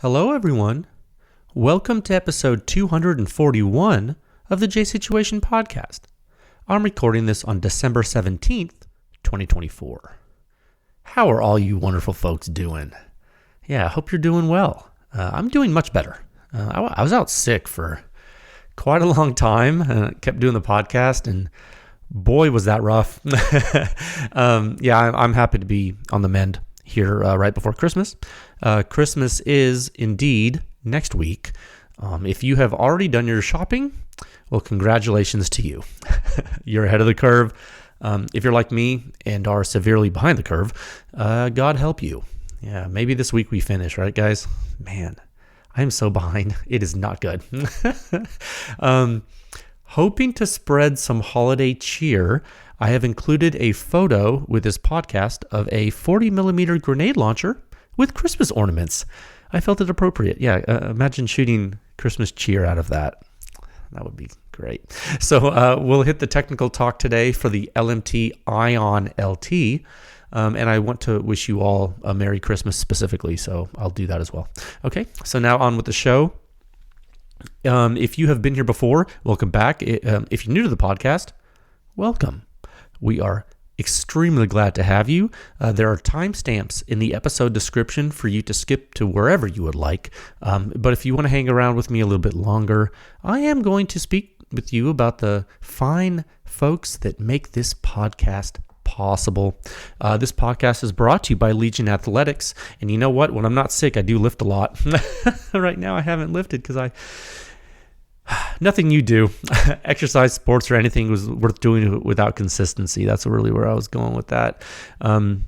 Hello, everyone. Welcome to episode 241 of the J Situation Podcast. I'm recording this on December 17th, 2024. How are all you wonderful folks doing? Yeah, I hope you're doing well. I'm doing much better. I was out sick for quite a long time. Kept doing the podcast, and boy, was that rough. I'm happy to be on the mend here right before Christmas. Christmas is indeed next week. If you have already done your shopping, well, congratulations to you. You're ahead of the curve. If you're like me and are severely behind the curve, God help you. Yeah, maybe this week we finish, right, guys? Man, I am so behind. It is not good. Hoping to spread some holiday cheer, I have included a photo with this podcast of a 40mm grenade launcher with Christmas ornaments. I felt it appropriate. Yeah, imagine shooting Christmas cheer out of that. That would be great. So we'll hit the technical talk today for the LMT AT ION LT. And I want to wish you all a Merry Christmas specifically, so I'll do that as well. Okay, so now on with the show. If you have been here before, welcome back. If you're new to the podcast, welcome. We are extremely glad to have you. There are timestamps in the episode description for you to skip to wherever you would like. But if you want to hang around with me a little bit longer, I am going to speak with you about the fine folks that make this podcast possible. This podcast is brought to you by Legion Athletics. And you know what? When I'm not sick, I do lift a lot. Right now, I haven't lifted because nothing you do, exercise, sports, or anything was worth doing without consistency. That's really where I was going with that. And,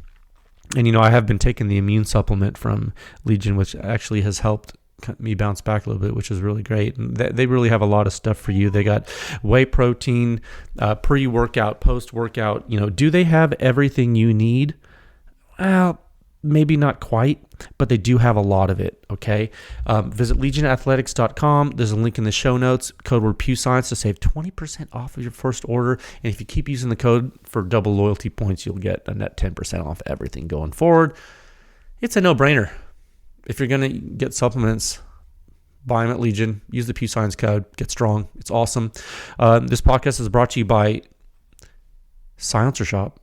I have been taking the immune supplement from Legion, which actually has helped me bounce back a little bit, which is really great. And they really have a lot of stuff for you. They got whey protein, pre-workout, post-workout. Do they have everything you need? Well, maybe not quite, but they do have a lot of it, okay? Visit legionathletics.com. There's a link in the show notes, code word PewScience to save 20% off of your first order. And if you keep using the code for double loyalty points, you'll get a net 10% off everything going forward. It's a no-brainer. If you're going to get supplements, buy them at Legion. Use the PewScience code. Get strong. It's awesome. This podcast is brought to you by Silencer Shop.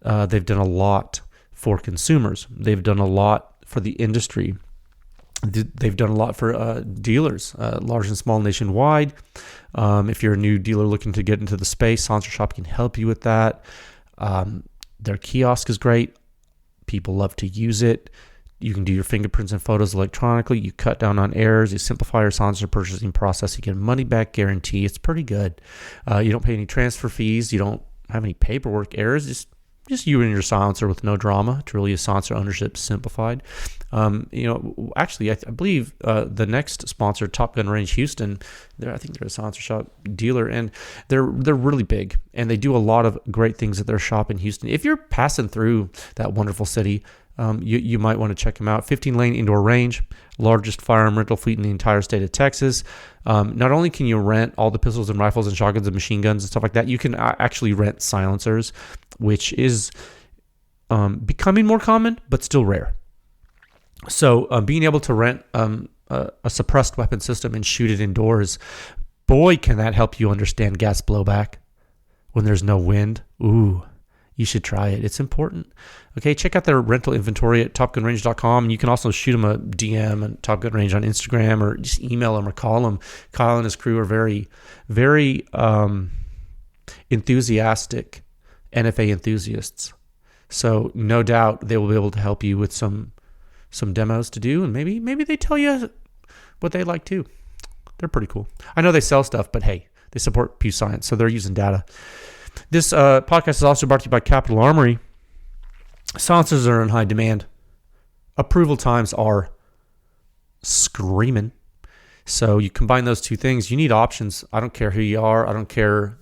They've done a lot for consumers. They've done a lot for the industry. They've done a lot for dealers, large and small nationwide. If you're a new dealer looking to get into the space, Silencer Shop can help you with that. Their kiosk is great. People love to use it. You can do your fingerprints and photos electronically. You cut down on errors. You simplify your silencer purchasing process. You get a money-back guarantee. It's pretty good. You don't pay any transfer fees. You don't have any paperwork errors. Just you and your silencer with no drama. Truly, a silencer ownership simplified. Actually, I believe the next sponsor, Top Gun Range Houston, I think they're a Silencer Shop dealer, and they're really big, and they do a lot of great things at their shop in Houston. If you're passing through that wonderful city, you might want to check them out. 15-lane indoor range, largest firearm rental fleet in the entire state of Texas. Not only can you rent all the pistols and rifles and shotguns and machine guns and stuff like that, you can actually rent silencers, which is becoming more common, but still rare. So being able to rent a suppressed weapon system and shoot it indoors, boy, can that help you understand gas blowback when there's no wind. Ooh. You should try it. It's important. Okay, check out their rental inventory at topgunrange.com. And you can also shoot them a DM at Top Gun Range on Instagram, or just email them or call them. Kyle and his crew are very, very enthusiastic NFA enthusiasts. So no doubt they will be able to help you with some demos to do, and maybe they tell you what they like too. They're pretty cool. I know they sell stuff, but hey, they support PewScience, so they're using data. This podcast is also brought to you by Capital Armory. Silencers are in high demand. Approval times are screaming. So you combine those two things. You need options. I don't care who you are. I don't care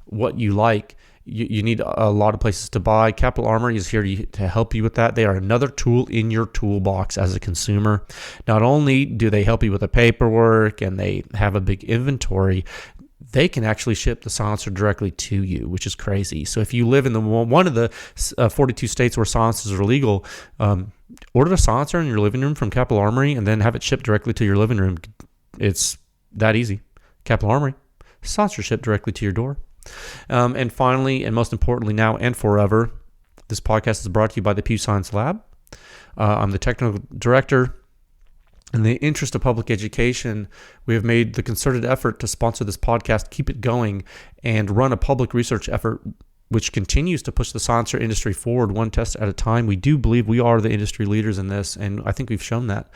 what you like. You need a lot of places to buy. Capital Armory is here to help you with that. They are another tool in your toolbox as a consumer. Not only do they help you with the paperwork and they have a big inventory, they can actually ship the silencer directly to you, which is crazy. So if you live in one of the 42 states where silencers are legal, order a silencer in your living room from Capital Armory and then have it shipped directly to your living room. It's that easy. Capital Armory, silencer shipped directly to your door. And finally, and most importantly now and forever, this podcast is brought to you by the Pew Science Lab. I'm the technical director. In the interest of public education, we have made the concerted effort to sponsor this podcast, keep it going, and run a public research effort which continues to push the silencer industry forward one test at a time. We do believe we are the industry leaders in this, and I think we've shown that.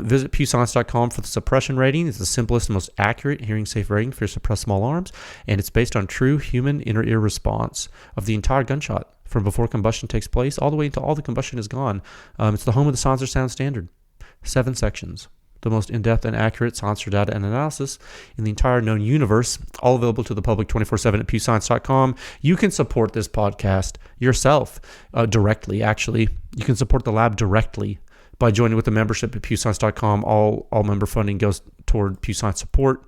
Visit pewscience.com for the suppression rating. It's the simplest and most accurate hearing safe rating for suppressed small arms, and it's based on true human inner ear response of the entire gunshot from before combustion takes place all the way until all the combustion is gone. It's the home of the silencer sound standard. 7 sections, the most in-depth and accurate silencer data and analysis in the entire known universe, all available to the public 24/7 at pewscience.com. You can support this podcast yourself directly, actually. You can support the lab directly by joining with the membership at pewscience.com. All member funding goes toward Pew Science support.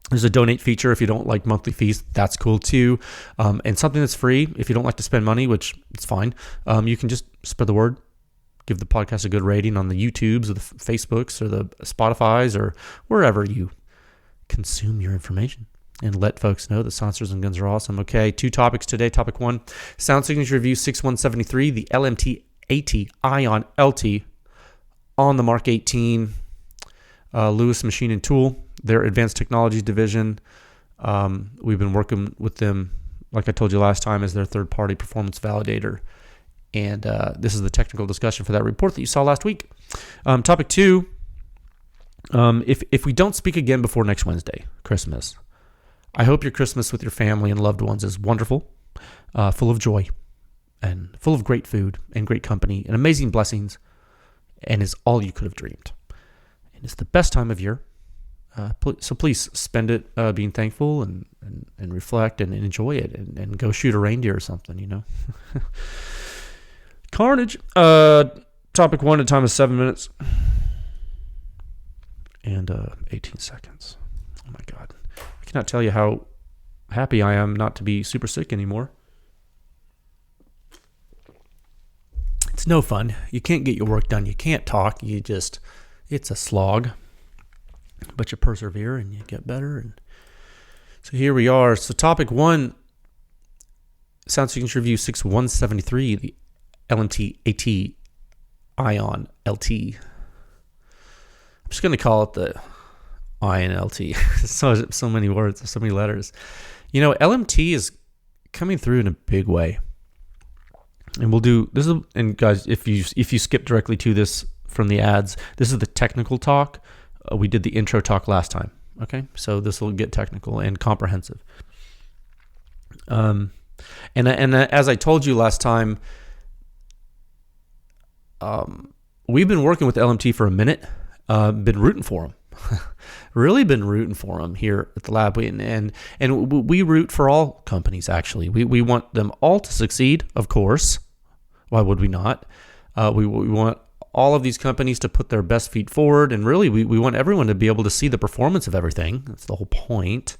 There's a donate feature if you don't like monthly fees. That's cool too. And something that's free if you don't like to spend money, which it's fine. You can just spread the word. Give the podcast a good rating on the YouTubes or the Facebooks or the Spotifys or wherever you consume your information, and let folks know that silencers and guns are awesome. Okay, 2 topics today. Topic 1, Sound Signature Review 6173, the LMT AT ION LT on the Mark 18 Lewis Machine and Tool, their advanced technology division. We've been working with them, like I told you last time, as their third-party performance validator. And this is the technical discussion for that report that you saw last week. Topic 2, if we don't speak again before next Wednesday, Christmas, I hope your Christmas with your family and loved ones is wonderful, full of joy, and full of great food and great company and amazing blessings, and is all you could have dreamed. And it's the best time of year. So please spend it being thankful and reflect and enjoy it and go shoot a reindeer or something, you know. Carnage. Topic 1 at time of 7 minutes and 18 seconds. Oh my God. I cannot tell you how happy I am not to be super sick anymore. It's no fun. You can't get your work done. You can't talk. It's a slog. But you persevere and you get better. And so here we are. So topic 1, Sound Signature Review 6173, the LMT AT ION LT. I'm just going to call it the ION LT. so many words, so many letters. You know, LMT is coming through in a big way. And we'll do this. And guys, if you skip directly to this from the ads, this is the technical talk. We did the intro talk last time. Okay, so this will get technical and comprehensive. And as I told you last time, we've been working with LMT for a minute. Been rooting for them. Really been rooting for them here at the lab. And we root for all companies, actually. We want them all to succeed, of course. Why would we not? We want all of these companies to put their best feet forward. And really, we want everyone to be able to see the performance of everything. That's the whole point.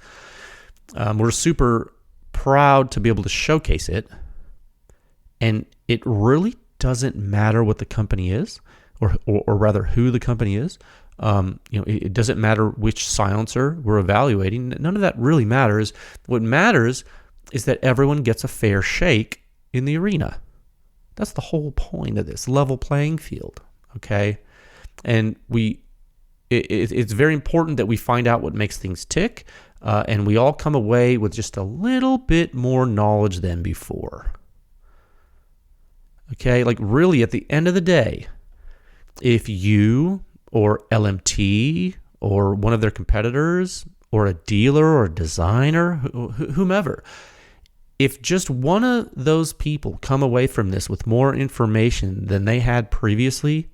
We're super proud to be able to showcase it. And it really doesn't matter what the company is, or rather who the company is. It doesn't matter which silencer we're evaluating. None of that really matters. What matters is that everyone gets a fair shake in the arena. That's the whole point of this level playing field. Okay, and it's very important that we find out what makes things tick, and we all come away with just a little bit more knowledge than before. Okay, like really at the end of the day, if you or LMT or one of their competitors or a dealer or a designer, whomever, if just one of those people come away from this with more information than they had previously,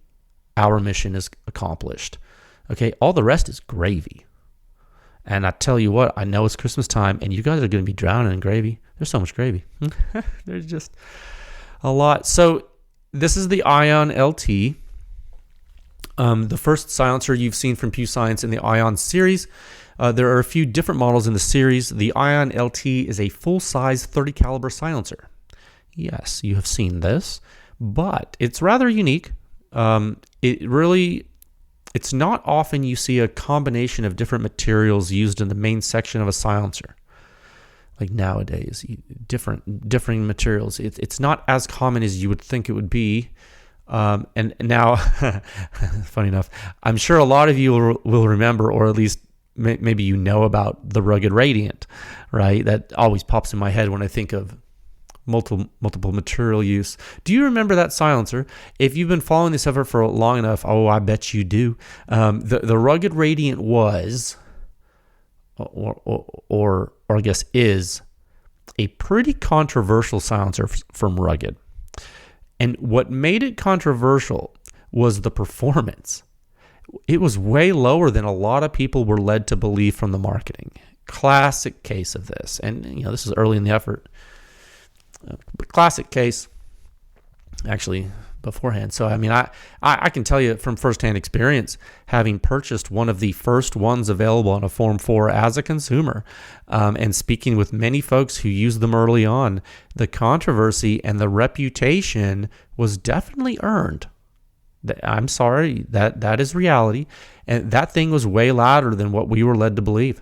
our mission is accomplished. Okay, all the rest is gravy. And I tell you what, I know it's Christmas time and you guys are going to be drowning in gravy. There's so much gravy. There's just a lot. So this is the ION LT, the first silencer you've seen from Pew Science in the ION series. There are a few different models in the series. The ION LT is a full-size 30 caliber silencer. Yes, you have seen this, but it's rather unique. It's not often you see a combination of different materials used in the main section of a silencer. Like nowadays, differing materials. It's not as common as you would think it would be. And now, funny enough, I'm sure a lot of you will remember, or at least maybe you know about the rugged radiant, right? That always pops in my head when I think of multiple material use. Do you remember that silencer? If you've been following this effort for long enough, I bet you do. The rugged radiant was, or I guess is, a pretty controversial silencer from Rugged. And what made it controversial was the performance. It was way lower than a lot of people were led to believe from the marketing. Classic case of this. And this is early in the effort. But classic case, actually, beforehand. So, I can tell you from firsthand experience, having purchased one of the first ones available on a Form 4 as a consumer, and speaking with many folks who used them early on, the controversy and the reputation was definitely earned. I'm sorry, that is reality. And that thing was way louder than what we were led to believe.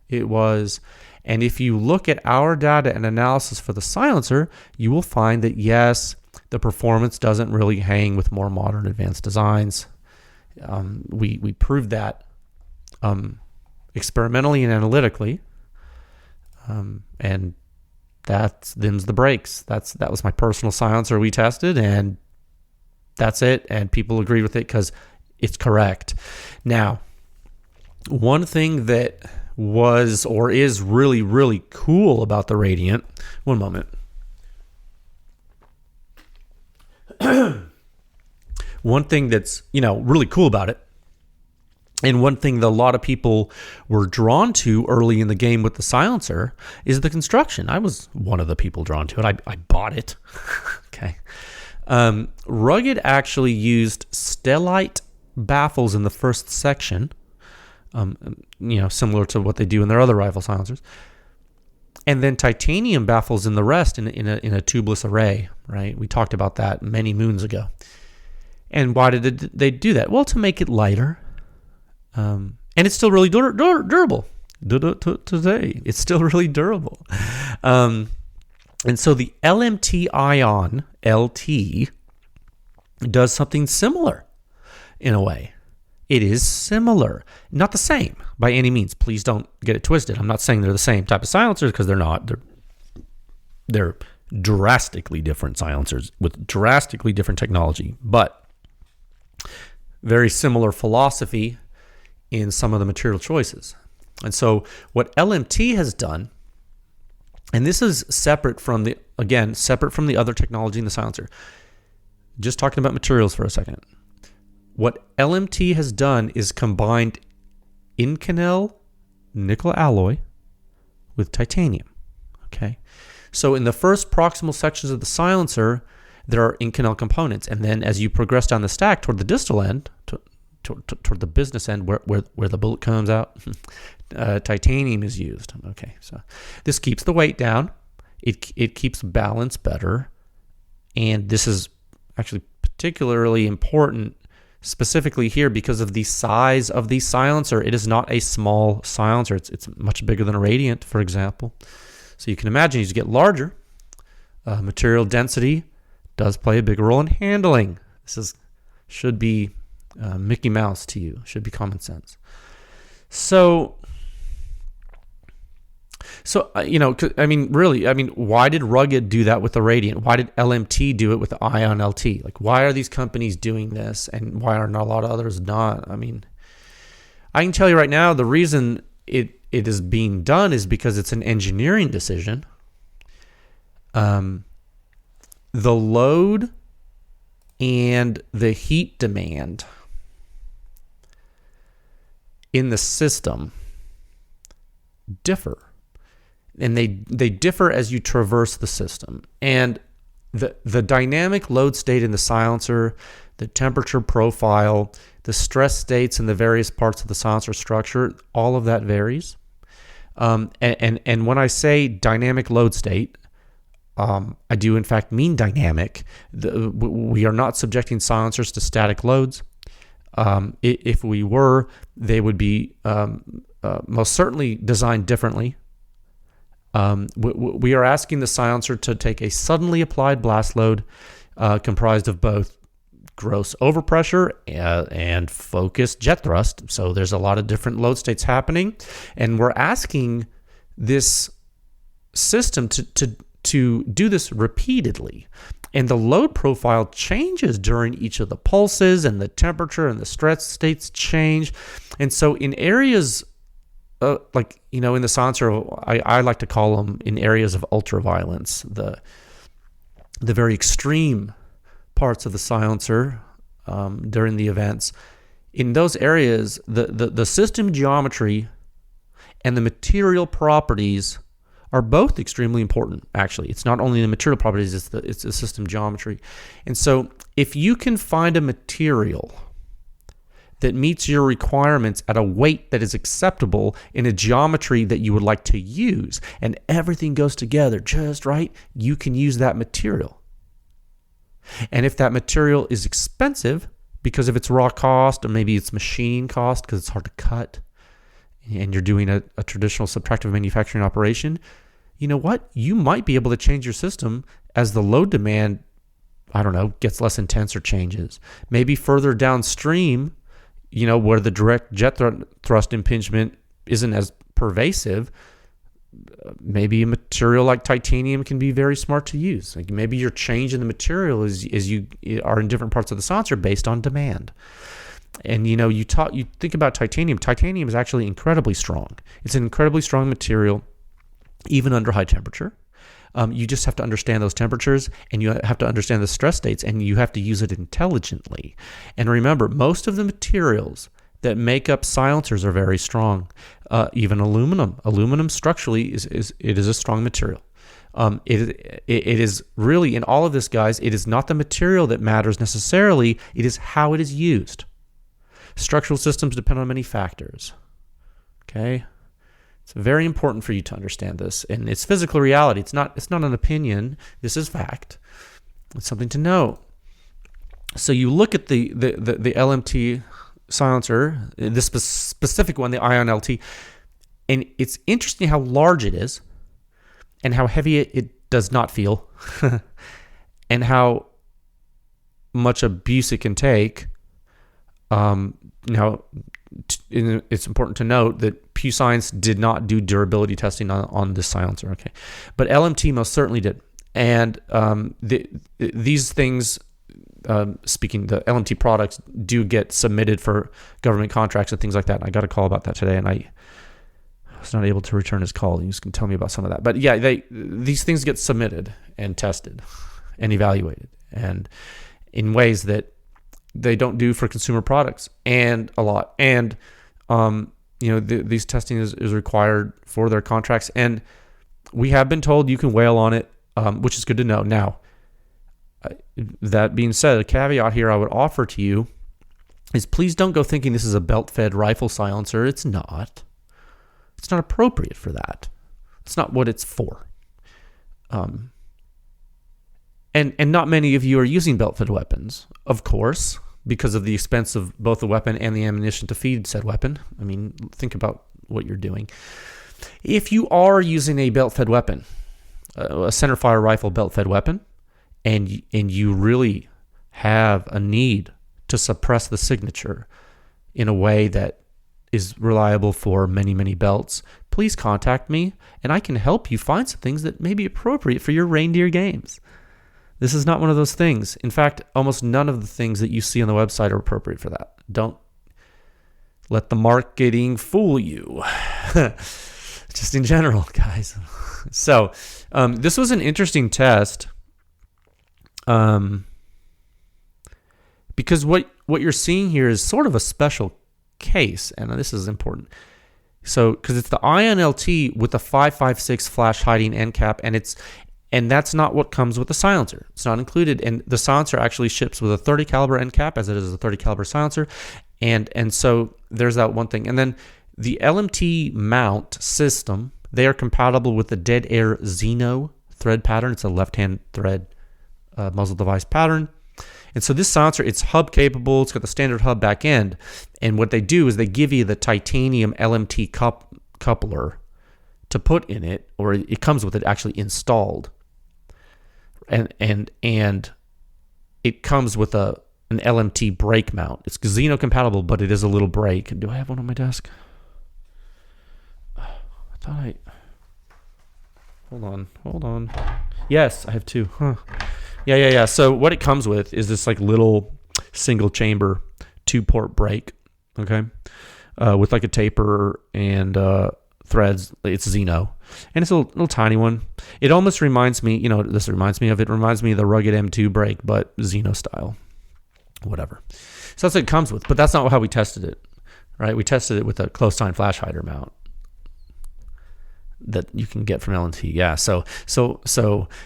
It was. And if you look at our data and analysis for the silencer, you will find that yes, the performance doesn't really hang with more modern advanced designs. We proved that experimentally and analytically, and them's the breaks. That was my personal silencer we tested, and that's it. And people agreed with it because it's correct. Now, one thing that was or is really, really cool about the Radiant. One moment. One thing that's, really cool about it, and one thing that a lot of people were drawn to early in the game with the silencer, is the construction. I was one of the people drawn to it. I bought it. Okay. Rugged actually used stellite baffles in the first section, similar to what they do in their other rival silencers, and then titanium baffles in the rest in a tubeless array, right? We talked about that many moons ago. And why did they do that? Well, to make it lighter, and it's still really durable. Today, it's still really durable. And so the LMT ION LT does something similar in a way. It is similar, not the same by any means. Please don't get it twisted. I'm not saying they're the same type of silencers, because they're not. They're drastically different silencers with drastically different technology, but very similar philosophy in some of the material choices. And so what LMT has done, and this is separate from the other technology in the silencer. Just talking about materials for a second. What LMT has done is combined Inconel nickel alloy with titanium. Okay, so in the first proximal sections of the silencer, there are Inconel components, and then as you progress down the stack toward the distal end, toward the business end, where the bullet comes out, titanium is used. Okay, so this keeps the weight down. It keeps balance better, and this is actually particularly important specifically here because of the size of the silencer. It is not a small silencer. It's much bigger than a Radiant, for example. So you can imagine as you get larger, material density does play a big role in handling. Should be Mickey Mouse to you. Should be common sense. So why did Rugged do that with the Radiant? Why did LMT do it with the ION LT? Like, why are these companies doing this, and why are not a lot of others not? I can tell you right now, the reason it is being done is because it's an engineering decision. The load and the heat demand in the system differ. And they differ as you traverse the system. And the dynamic load state in the silencer, the temperature profile, the stress states and the various parts of the silencer structure, all of that varies. And when I say dynamic load state, I do in fact mean dynamic. We are not subjecting silencers to static loads. If we were, they would be most certainly designed differently. We are asking the silencer to take a suddenly applied blast load comprised of both gross overpressure and focused jet thrust. So there's a lot of different load states happening, and we're asking this system to do this repeatedly. And the load profile changes during each of the pulses, and the temperature and the stress states change. And so in areas in the silencer, I like to call them in areas of ultraviolence, the very extreme parts of the silencer during the events. In those areas, the system geometry and the material properties are both extremely important. Actually, it's not only the material properties, it's the system geometry. And so if you can find a material that meets your requirements at a weight that is acceptable in a geometry that you would like to use, and everything goes together just right, you can use that material. And if that material is expensive because of its raw cost, or maybe its machining cost because it's hard to cut, and you're doing a traditional subtractive manufacturing operation, you know what? You might be able to change your system as the load demand, gets less intense or changes. Maybe further downstream, where the direct jet thrust impingement isn't as pervasive, maybe a material like titanium can be very smart to use. Like maybe you're changing the material as you are in different parts of the silencer based on demand. And you think about titanium. Titanium is actually incredibly strong. It's an incredibly strong material, even under high temperature. You just have to understand those temperatures, and you have to understand the stress states, and you have to use it intelligently. And remember, most of the materials that make up silencers are very strong. Even aluminum structurally is a strong material. It is really, in all of this, guys, it is not the material that matters necessarily. It is how it is used. Structural systems depend on many factors. Okay? It's very important for you to understand this. And it's physical reality. It's not an opinion. This is fact. It's something to know. So you look at the LMT silencer, this specific one, the ION LT, and it's interesting how large it is and how heavy it does not feel and how much abuse it can take. Now, it's important to note that Pew Science did not do durability testing on this silencer, okay? But LMT most certainly did. And these things, the LMT products do get submitted for government contracts and things like that. And I got a call about that today, and I was not able to return his call. You can tell me about some of that. But yeah, these things get submitted and tested and evaluated, and in ways that they don't do for consumer products, and a lot. And these testing is required for their contracts, and we have been told you can whale on it, which is good to know. Now, that being said, a caveat here I would offer to you is please don't go thinking this is a belt-fed rifle silencer. It's not. It's not appropriate for that. It's not what it's for. And not many of you are using belt-fed weapons, of course, because of the expense of both the weapon and the ammunition to feed said weapon. I mean, think about what you're doing. If you are using a belt-fed weapon, a centerfire rifle belt-fed weapon, and you really have a need to suppress the signature in a way that is reliable for many, many belts, please contact me, and I can help you find some things that may be appropriate for your reindeer games. This is not one of those things. In fact, almost none of the things that you see on the website are appropriate for that. Don't let the marketing fool you. Just in general, guys. So, this was an interesting test. Because what you're seeing here is sort of a special case, and this is important. So, because it's the ION LT with the 5.56 flash hiding end cap, and that's not what comes with the silencer. It's not included, and the silencer actually ships with a 30 caliber end cap, as it is a 30 caliber silencer, And so there's that one thing. And then the LMT mount system, they are compatible with the Dead Air Xeno thread pattern. It's a left-hand thread muzzle device pattern. And so this silencer, it's hub capable. It's got the standard hub back end. And what they do is they give you the titanium LMT coupler to put in it, or it comes with it actually installed. And it comes with an LMT brake mount. It's Xeno compatible, but it is a little brake. Do I have one on my desk? Hold on. Yes, I have two. Huh. Yeah. So what it comes with is this like little single chamber 2-port brake, okay, with like a taper and threads. It's Xeno, and it's a little tiny one. It almost reminds me, It reminds me of the rugged M2 brake, but Xeno style, whatever. So that's what it comes with, but that's not how we tested it, right? We tested it with a close-time flash hider mount that you can get from LMT. Yeah. So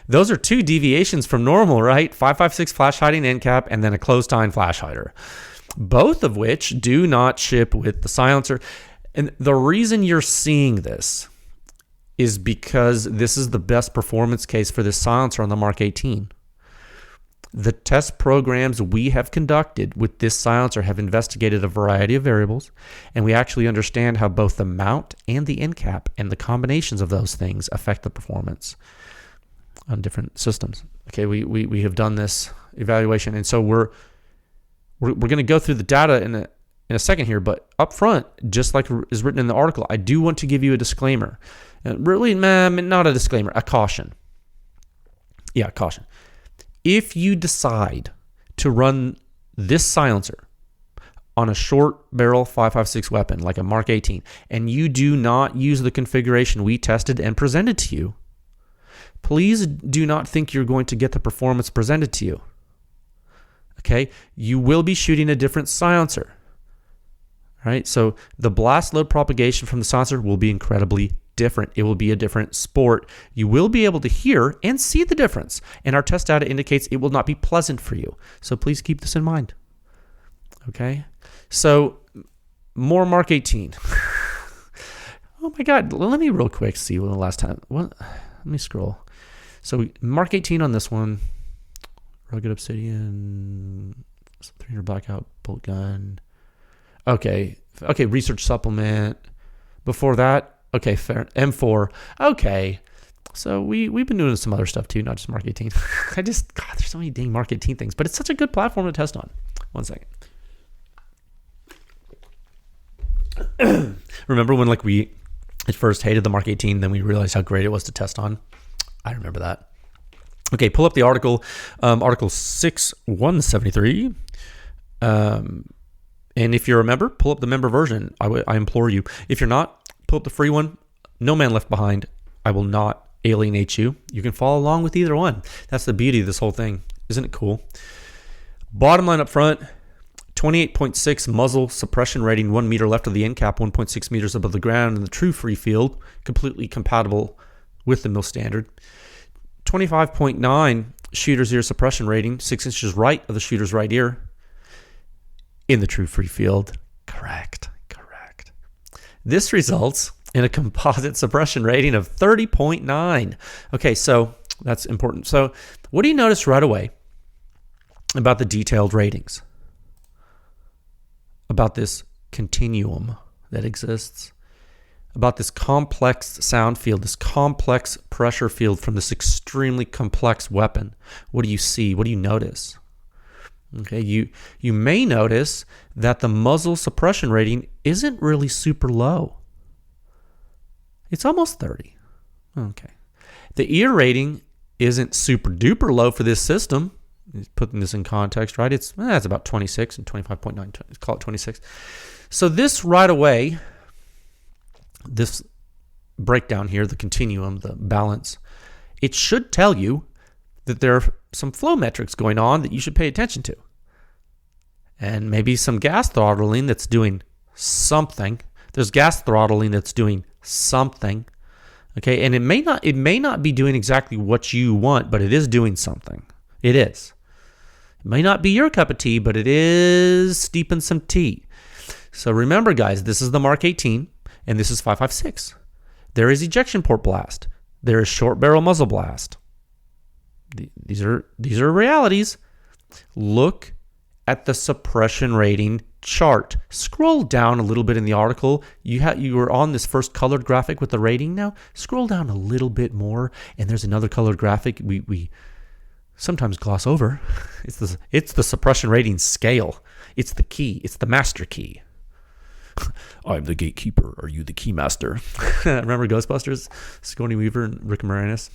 those are 2 deviations from normal, right? 5.56 flash hiding end cap and then a closed-time flash hider, both of which do not ship with the silencer. And the reason you're seeing this is because this is the best performance case for this silencer on the Mark 18. The test programs we have conducted with this silencer have investigated a variety of variables, and we actually understand how both the mount and the end cap and the combinations of those things affect the performance on different systems. Okay, we have done this evaluation, and so we're going to go through the data in a second here, but up front, just like is written in the article, I do want to give you a disclaimer. Really, not a disclaimer, a caution. Yeah, caution. If you decide to run this silencer on a short barrel 5.56 weapon like a Mark 18, and you do not use the configuration we tested and presented to you, please do not think you're going to get the performance presented to you. Okay? You will be shooting a different silencer. Right? So the blast load propagation from the silencer will be incredibly different. It will be a different sport. You will be able to hear and see the difference, and our test data indicates it will not be pleasant for you. So please keep this in mind. Okay? So more Mark 18. Oh my God. Let me real quick see when the last time. Let me scroll. So Mark 18 on this one. Rugged Obsidian. 300 blackout bolt gun. Okay, research supplement. Before that, okay, fair. M4. Okay, so we've been doing some other stuff too, not just Mark 18. There's so many dang Mark 18 things, but it's such a good platform to test on. 1 second. Remember when we at first hated the Mark 18, then we realized how great it was to test on? I remember that. Okay, pull up the article, Article 6.173. And if you're a member, pull up the member version. I implore you. If you're not, pull up the free one. No man left behind. I will not alienate you. You can follow along with either one. That's the beauty of this whole thing. Isn't it cool? Bottom line up front, 28.6 muzzle suppression rating, 1 meter left of the end cap, 1.6 meters above the ground in the true free field, completely compatible with the MIL standard. 25.9 shooter's ear suppression rating, 6 inches right of the shooter's right ear. In the true free field. Correct. This results in a composite suppression rating of 30.9. Okay, so that's important. So what do you notice right away about the detailed ratings? About this continuum that exists? About this complex sound field, this complex pressure field from this extremely complex weapon? What do you see? What do you notice? Okay, you may notice that the muzzle suppression rating isn't really super low. It's almost 30. Okay. The ear rating isn't super duper low for this system. Putting this in context, right? It's about 26 and 25.9. Let's call it 26. So this right away, this breakdown here, the continuum, the balance, it should tell you that there are some flow metrics going on that you should pay attention to. And maybe some gas throttling that's doing something. There's gas throttling that's doing something. Okay, and it may not be doing exactly what you want, but it is doing something. It is. It may not be your cup of tea, but it is steeping some tea. So remember, guys, this is the Mark 18, and this is 5.56. There is ejection port blast. There is short barrel muzzle blast. These are realities. Look at the suppression rating chart. Scroll down a little bit in the article. You were on this first colored graphic with the rating. Now scroll down a little bit more, and there's another colored graphic we sometimes gloss over. It's the suppression rating scale. It's the key. It's the master key. I'm the gatekeeper. Are you the key master? Remember Ghostbusters? Sigourney Weaver and Rick Moranis.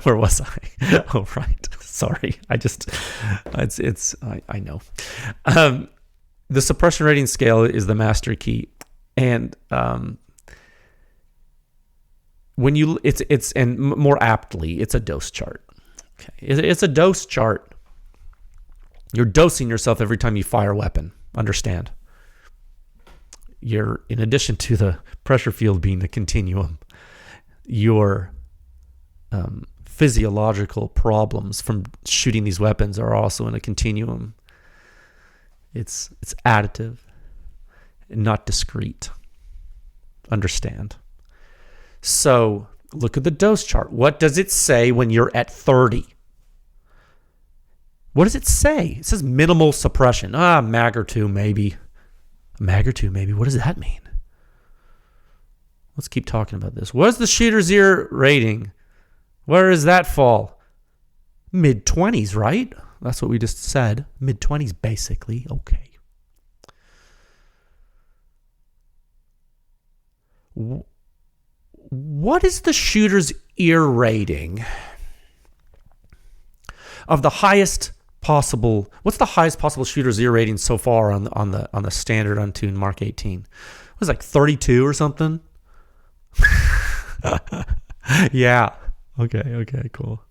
Where was I? Oh, right. Sorry. I know. The suppression rating scale is the master key. And and more aptly, it's a dose chart. Okay. It's a dose chart. You're dosing yourself every time you fire a weapon. Understand? You're, in addition to the pressure field being the continuum, your physiological problems from shooting these weapons are also in a continuum. It's additive and not discrete. Understand? So look at the dose chart. What does it say when you're at 30? What does it say? It says minimal suppression. A mag or two, maybe. A mag or two, maybe. What does that mean? Let's keep talking about this. What's the shooter's ear rating? Where does that fall? Mid-20s, right? That's what we just said. Mid-20s, basically. Okay. What is the shooter's ear rating of the highest possible? What's the highest possible shooter's ear rating so far on the standard untuned Mark 18? It was like 32 or something. Yeah. Okay, cool.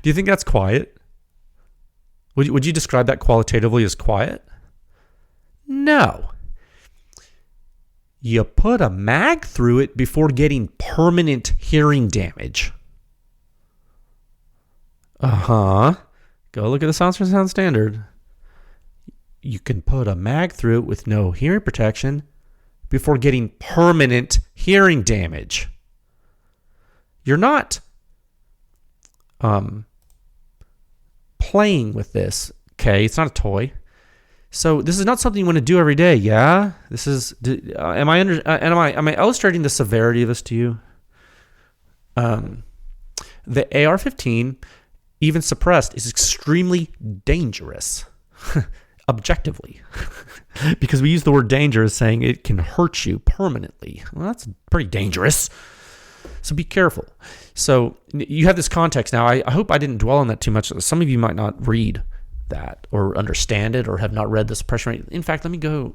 Do you think that's quiet? Would you describe that qualitatively as quiet? No. You put a mag through it before getting permanent hearing damage. Go look at the Sounds for Sound standard. You can put a mag through it with no hearing protection before getting permanent hearing damage. You're not playing with this, okay? It's not a toy. So this is not something you want to do every day, yeah? This is am I illustrating the severity of this to you? The AR-15, even suppressed, is extremely dangerous, objectively, because we use the word danger as saying it can hurt you permanently. Well, that's pretty dangerous. So be careful. So you have this context now. I hope I didn't dwell on that too much. Some of you might not read that or understand it or have not read the suppression rate. In fact, let me go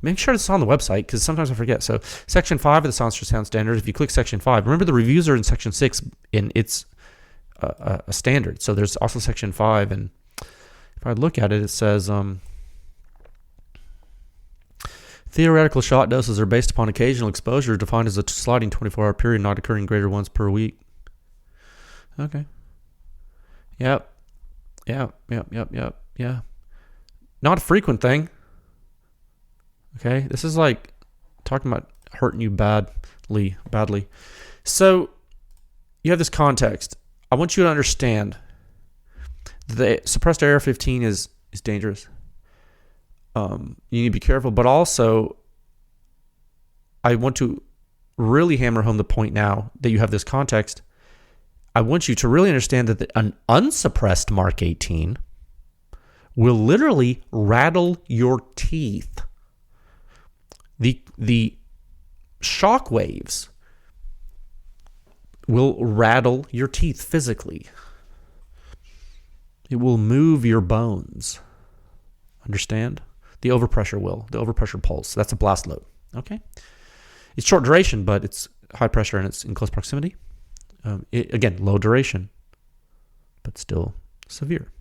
make sure it's on the website because sometimes I forget. So section 5 of the Sounds for Sound standard, if you click section 5, remember the reviews are in section 6 and it's a standard. So there's also section 5. And if I look at it, it says theoretical shot doses are based upon occasional exposure defined as a sliding 24-hour period not occurring greater once per week. Okay. Yep. Not a frequent thing. Okay. This is like talking about hurting you badly. So you have this context. I want you to understand the suppressed AR-15 is dangerous. You need to be careful, but also I want to really hammer home the point now that you have this context. I want you to really understand that an unsuppressed Mark 18 will literally rattle your teeth. The shock waves will rattle your teeth physically. It will move your bones. Understand? The overpressure the overpressure pulse. That's a blast load. Okay? It's short duration, but it's high pressure and it's in close proximity. Again, low duration, but still severe.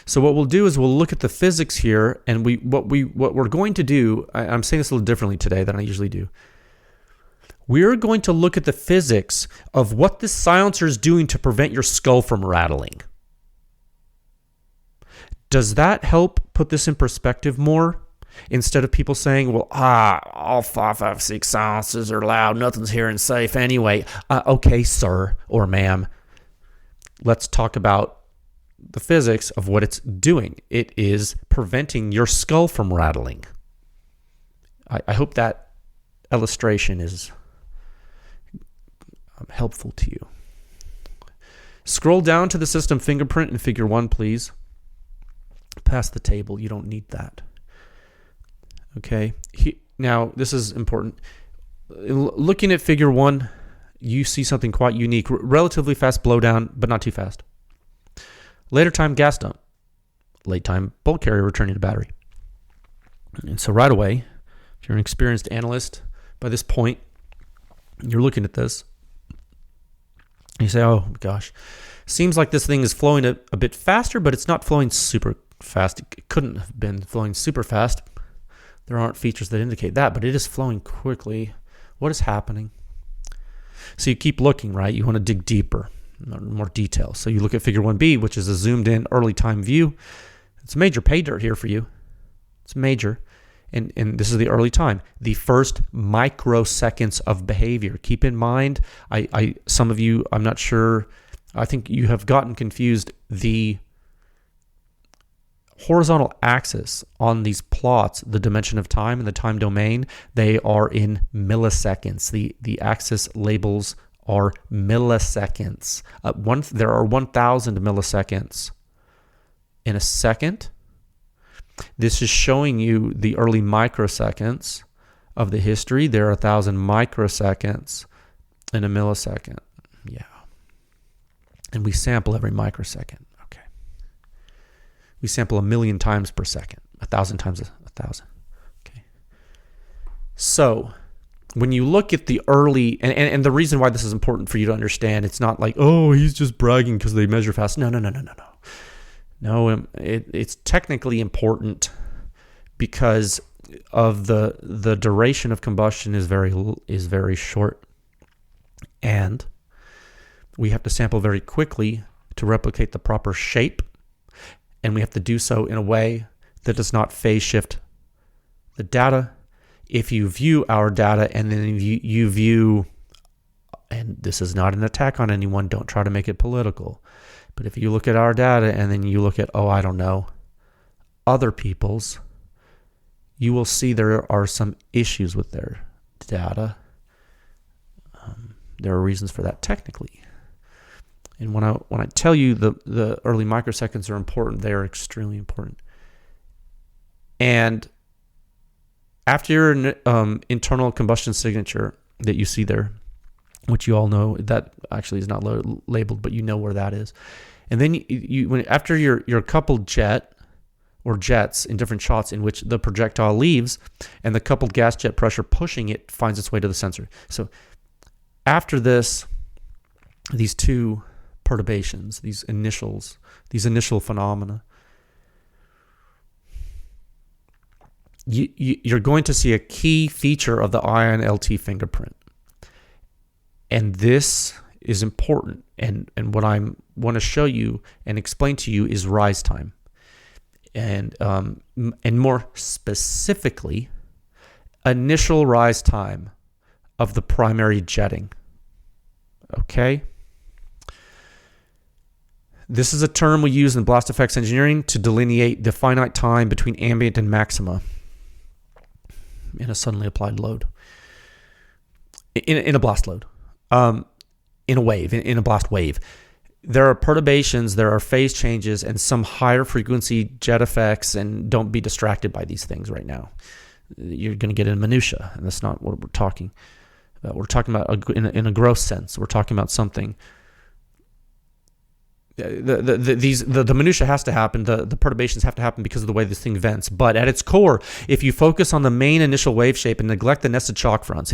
So what we'll do is we'll look at the physics here, and what we're going to do, I'm saying this a little differently today than I usually do. We're going to look at the physics of what this silencer is doing to prevent your skull from rattling. Does that help put this in perspective more? Instead of people saying, well, all 556 silences are loud, nothing's hearing safe anyway. Okay, sir or ma'am, let's talk about the physics of what it's doing. It is preventing your skull from rattling. I hope that illustration is helpful to you. Scroll down to the system fingerprint in figure 1, please. Past the table, you don't need that. Okay, now this is important. Looking at figure 1, you see something quite unique. Relatively fast blowdown, but not too fast. Later time gas dump. Late time bulk carrier returning to battery. And so right away, if you're an experienced analyst, by this point, you're looking at this. And you say, oh gosh, seems like this thing is flowing a bit faster, but it's not flowing super fast. It couldn't have been flowing super fast. There aren't features that indicate that, but it is flowing quickly. What is happening? So you keep looking, right? You want to dig deeper, more detail. So you look at figure 1B, which is a zoomed in early time view. It's a major pay dirt here for you. It's major. And this is the early time, the first microseconds of behavior. Keep in mind, some of you, I'm not sure, I think you have gotten confused. The horizontal axis on these plots, the dimension of time and the time domain, they are in milliseconds. The axis labels are milliseconds. There are 1,000 milliseconds in a second. This is showing you the early microseconds of the history. There are 1,000 microseconds in a millisecond. Yeah. And we sample every microsecond. Okay. We sample 1,000,000 times per second. 1,000 times 1,000. Okay. So when you look at the early, and the reason why this is important for you to understand, it's not like, oh, he's just bragging because they measure fast. No. No, it's technically important because of the duration of combustion is very short, and we have to sample very quickly to replicate the proper shape, and we have to do so in a way that does not phase shift the data. If you view our data and then you view, and this is not an attack on anyone, don't try to make it political. But if you look at our data and then you look at, other people's, you will see there are some issues with their data. There are reasons for that technically. And when I tell you the early microseconds are important, they are extremely important. And after your internal combustion signature that you see there, which you all know, that actually is not labeled, but you know where that is. And then after your coupled jet or jets in different shots in which the projectile leaves and the coupled gas jet pressure pushing it finds its way to the sensor. So after this, these two perturbations, these initial phenomena, you're going to see a key feature of the ION LT fingerprint. And this is important. And what I want to show you and explain to you is rise time. And more specifically, initial rise time of the primary jetting. Okay? This is a term we use in blast effects engineering to delineate the finite time between ambient and maxima in a suddenly applied load. In a blast load. In a wave, in a blast wave. There are perturbations, there are phase changes, and some higher frequency jet effects, and don't be distracted by these things right now. You're going to get in minutia, and that's not what we're talking about. We're talking about in a gross sense. We're talking about something. The minutia has to happen. The perturbations have to happen because of the way this thing vents. But at its core, if you focus on the main initial wave shape and neglect the nested shock fronts,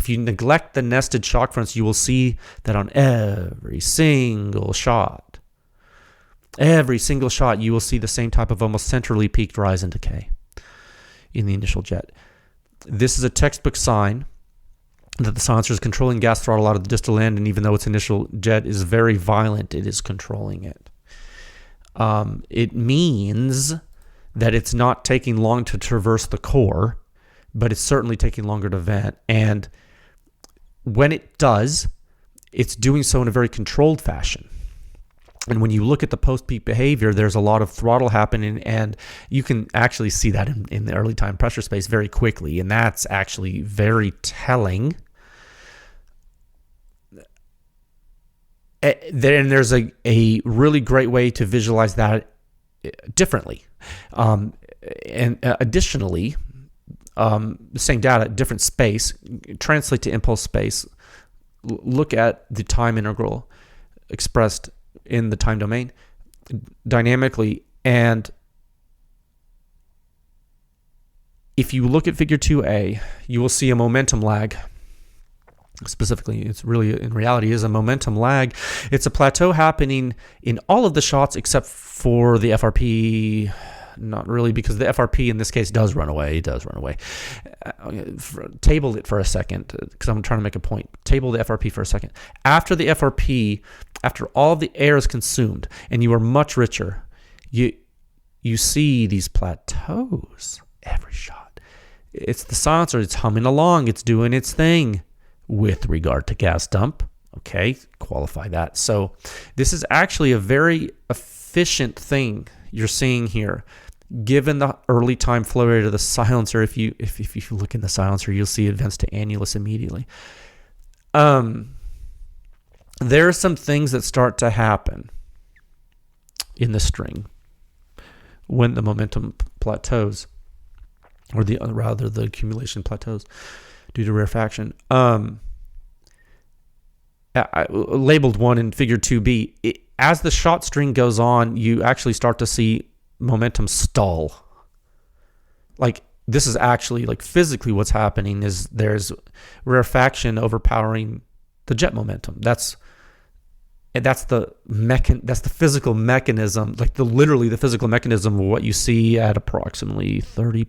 you will see that on every single shot, you will see the same type of almost centrally peaked rise and decay in the initial jet. This is a textbook sign that the silencer is controlling gas throttle out of the distal end, and even though its initial jet is very violent, it is controlling it. It means that it's not taking long to traverse the core, but it's certainly taking longer to vent. And when it does, it's doing so in a very controlled fashion. And when you look at the post-peak behavior, there's a lot of throttle happening, and you can actually see that in the early time pressure space very quickly. And that's actually very telling. Then there's a really great way to visualize that differently. And additionally, the same data, different space, translate to impulse space. Look at the time integral expressed in the time domain dynamically. And if you look at figure 2a, you will see a momentum lag. Specifically, it's really, in reality, is a momentum lag. It's a plateau happening in all of the shots except for the FRP. Not really, because the FRP in this case does run away. It does run away. Table it for a second, because I'm trying to make a point. Table the FRP for a second. After the FRP, after all the air is consumed and you are much richer, you see these plateaus every shot. It's the silencer. It's humming along. It's doing its thing with regard to gas dump. Okay, qualify that. So this is actually a very efficient thing you're seeing here, given the early time flow rate of the silencer. If you look in the silencer, you'll see events to annulus immediately. There are some things that start to happen in the string when the momentum plateaus, or the accumulation plateaus due to rarefaction. I labeled one in figure 2b. As the shot string goes on, you actually start to see momentum stall. Like, this is actually, like, physically what's happening is there's rarefaction overpowering the jet momentum. That's the physical mechanism, like literally the physical mechanism of what you see at approximately 30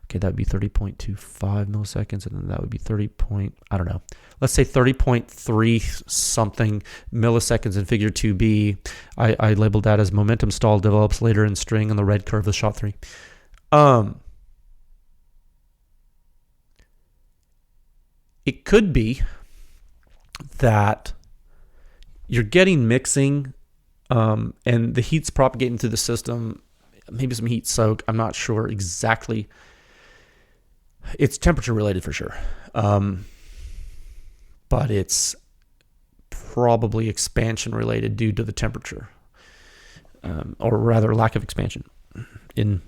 that would be 30.25 milliseconds, and then that would be 30.3 something milliseconds in figure 2b. I labeled that as momentum stall develops later in string on the red curve of shot 3. It could be that you're getting mixing, and the heat's propagating through the system, maybe some heat soak. I'm not sure exactly. It's temperature related for sure. But it's probably expansion related due to the temperature, or rather lack of expansion in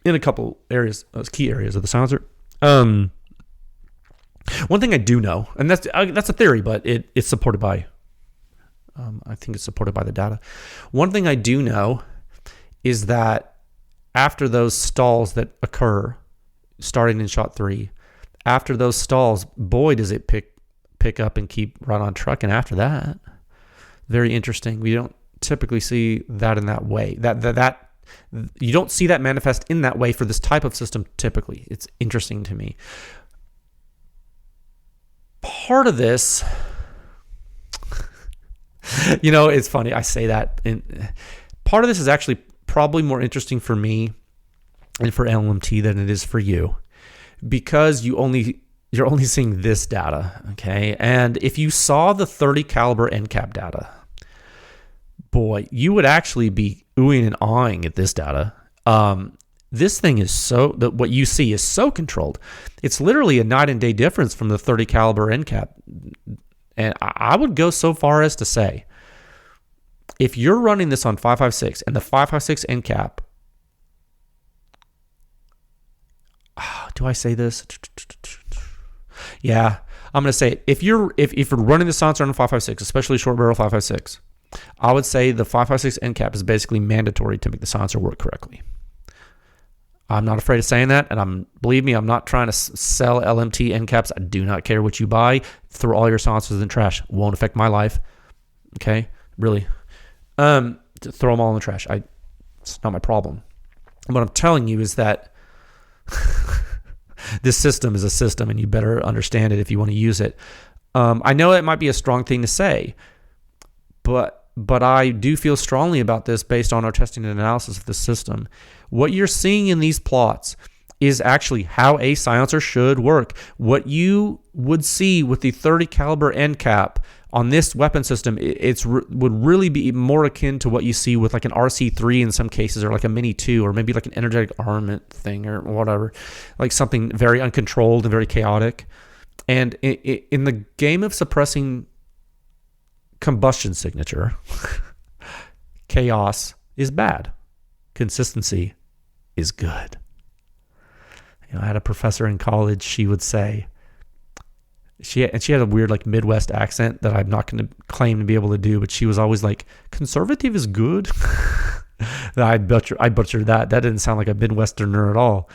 a couple areas, key areas of the silencer. One thing I do know, and that's a theory, but it's supported by, I think it's supported by the data. One thing I do know is that after those stalls that occur, starting in shot 3, after those stalls, boy, does it pick up and keep right on trucking after that. Very interesting. We don't typically see that in that way. That you don't see that manifest in that way for this type of system typically. It's interesting to me. Part of this, it's funny I say that. Part of this is actually probably more interesting for me and for LMT than it is for you, because you're only seeing this data, okay? And if you saw the 30 caliber NCAP data, boy, you would actually be oohing and awing at this data. This thing is what you see is so controlled. It's literally a night and day difference from the 30 caliber NCAP. And I would go so far as to say, if you're running this on 556 and the 556 NCAP, do I say this? Yeah, I'm going to say it. If you're running the silencer on a 556, especially short barrel 556, I would say the 556 NCAP is basically mandatory to make the silencer work correctly. I'm not afraid of saying that, and believe me, I'm not trying to sell LMT NCAPs. I do not care what you buy. Throw all your silencers in the trash. Won't affect my life. Okay, really. Throw them all in the trash. It's not my problem. What I'm telling you is that this system is a system, and you better understand it if you want to use it. I know it might be a strong thing to say, but but I do feel strongly about this based on our testing and analysis of the system. What you're seeing in these plots is actually how a silencer should work. What you would see with the 30 caliber end cap on this weapon system, would really be more akin to what you see with like an RC3 in some cases, or like a Mini 2, or maybe like an energetic armament thing or whatever, like something very uncontrolled and very chaotic. And in the game of suppressing combustion signature, chaos is bad. Consistency is good. I had a professor in college. She would say, she had a weird like Midwest accent that I'm not going to claim to be able to do, but she was always like, conservative is good. I butchered that. That didn't sound like a Midwesterner at all.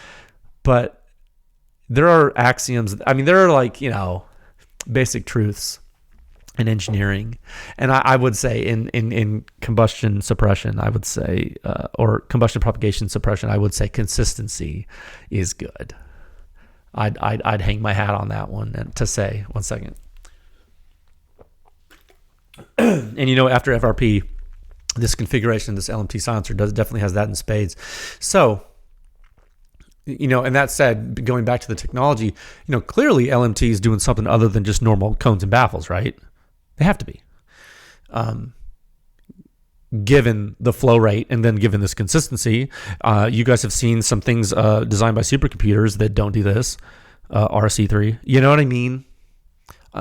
But there are axioms. I mean, there are like, basic truths in engineering. And I would say in combustion suppression, I would say, or combustion propagation suppression, I would say consistency is good. I'd hang my hat on that one and to say, one second. And after FRP, this configuration, this LMT silencer definitely has that in spades. So, and that said, going back to the technology, clearly LMT is doing something other than just normal cones and baffles, right? They have to be. Given the flow rate and then given this consistency, you guys have seen some things designed by supercomputers that don't do this. RC3, you know what I mean?